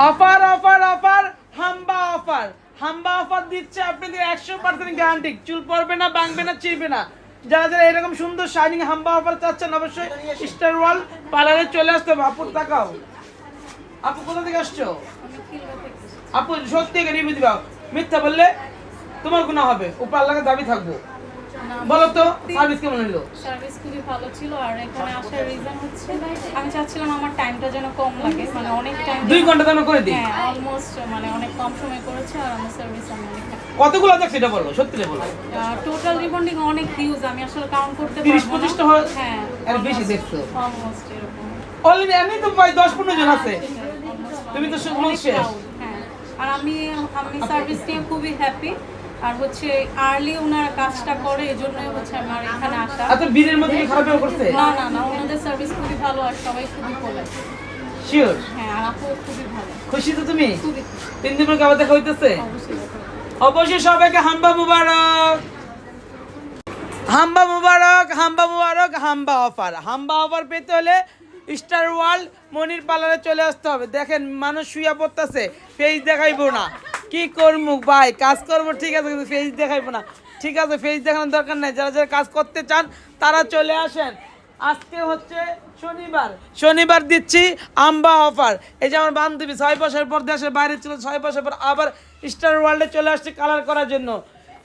Offer offer offer Hamba offer, Hamba offer দিচ্ছে আপনাদের 100% guarantee, চুল পড়বে না, ভাঙবে না, ছিঁড়বে না। যারা যারা এরকম সুন্দর শাইনিং হাম্বা অফার চাচ্ছেন অবশ্যই স্টার ওয়ার্ল্ড পার্লারে চলে আসতে হবে। আপু তাকাও, আপু কোথা থেকে আসছো? আপু সত্যি রিভিউ দিবা, মিথ্যা বললে তোমার গুনাহ হবে, উপর আল্লাহর দাবি থাকবো। বলো তো সার্ভিস কেমন হলো? সার্ভিস খুবই ভালো ছিল। আর এখানে আসার রিজন হচ্ছে আমি চাচ্ছিলাম আমার টাইমটা যেন কম লাগে, মানে অনেক টাইম 2 ঘন্টা দাম করে দিই। হ্যাঁ অলমোস্ট মানে অনেক কম সময় করেছে। আর আমার সার্ভিস আমি অনেক কতগুলো আছে সেটা বলো, সত্যি বলো। টোটাল রিবন্ডিং অনেক হিউজ, আমি আসলে কাউন্ট করতে 30-25 টা হয়। হ্যাঁ আর বেশি দেখছো অলমোস্ট এরকম। অলরেডি আমি তো প্রায় 10-15 জন আছে, তুমি তো শুধু শেষ। হ্যাঁ আর আমি সার্ভিস নিয়ে খুবই হ্যাপি। আর হচ্ছে আর্লি ওনারা কাজটা করে, এজন্যই হচ্ছে আমার এখানে আসা। এত ভিড়ের মধ্যে কি খারাপ করছে? না না না, ওনাদের সার্ভিস খুবই ভালো আর সবাই খুবই ভালো। শিওর? হ্যাঁ আর আপু খুবই ভালো। খুশি তো তুমি? খুবই 3 দিন পর আবার দেখা হইতেছে। অবশ্যই। অবশ্যই সবাইকে হাম্বা মুবারক, হাম্বা মুবারক, হাম্বা মুবারক, হাম্বা অফার। হাম্বা অফার পেতে হলে স্টার ওয়ার্ল্ড মনির পার্লারে চলে আসতে হবে। দেখেন মানুষ শুয়ে পড়তেছে, ফেস দেখাইবো না, কি করবো ভাই, কাজ করবো ঠিক আছে কিন্তু ফেস দেখাইবো না। ঠিক আছে, ফেস দেখানোর দরকার নেই, যারা যারা কাজ করতে চান তারা চলে আসেন। আজকে হচ্ছে শনিবার, শনিবার দিচ্ছি আম্বা অফার। এই যে আমার বান্ধবী 6 বছর পর দেশের বাইরে ছিল, 6 বছর পর আবার স্টার ওয়ার্ল্ডে চলে আসছে কালার করার জন্য।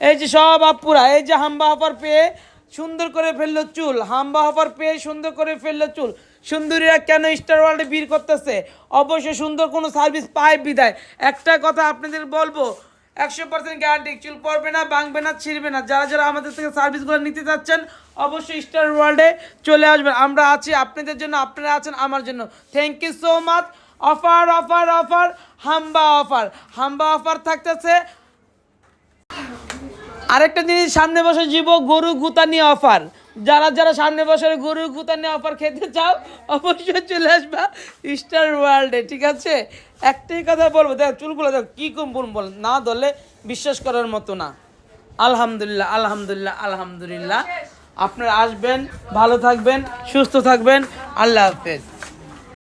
এই যে সব আপুরা এই যে হাম্বা অফার পেয়ে সুন্দর করে ফেললো চুল, হাম্বা অফার পেয়ে সুন্দর করে ফেললো চুল। সুন্দরীরা কেন স্টার ওয়ার্ল্ডে ভিড় করতেছে? অবশ্যই সুন্দর কোনো সার্ভিস পায় বিদায়। একটা কথা আপনাদের বলবো, 100% গ্যারান্টি, চুল পড়বে না, ভাঙবে না, ছিঁড়বে না। যারা যারা আমাদের থেকে সার্ভিসগুলো নিতে যাচ্ছেন অবশ্যই স্টার ওয়ার্ল্ডে চলে আসবেন। আমরা আছি আপনাদের জন্য, আপনারা আছেন আমার জন্য। Thank you so much. Offer offer offer Hamba offer, Hamba offer থাকতেছে। আরেকটা জিনিস, সামনে বছর জীব গরু গুতা নিয়ে অফার। যারা যারা সামনে বছরে গরু গুতা নিয়ে অফার খেতে চাও অবশ্যই চলে আসবা স্টার ওয়ার্ল্ডে, ঠিক আছে? একটাই কথা বলবো, দেখ চুলগুলো দেখ কী কম বল, না ধরলে বিশ্বাস করার মতো না। আলহামদুলিল্লাহ আলহামদুলিল্লাহ আলহামদুলিল্লাহ। আপনারা আসবেন, ভালো থাকবেন, সুস্থ থাকবেন। আল্লাহ হাফেজ।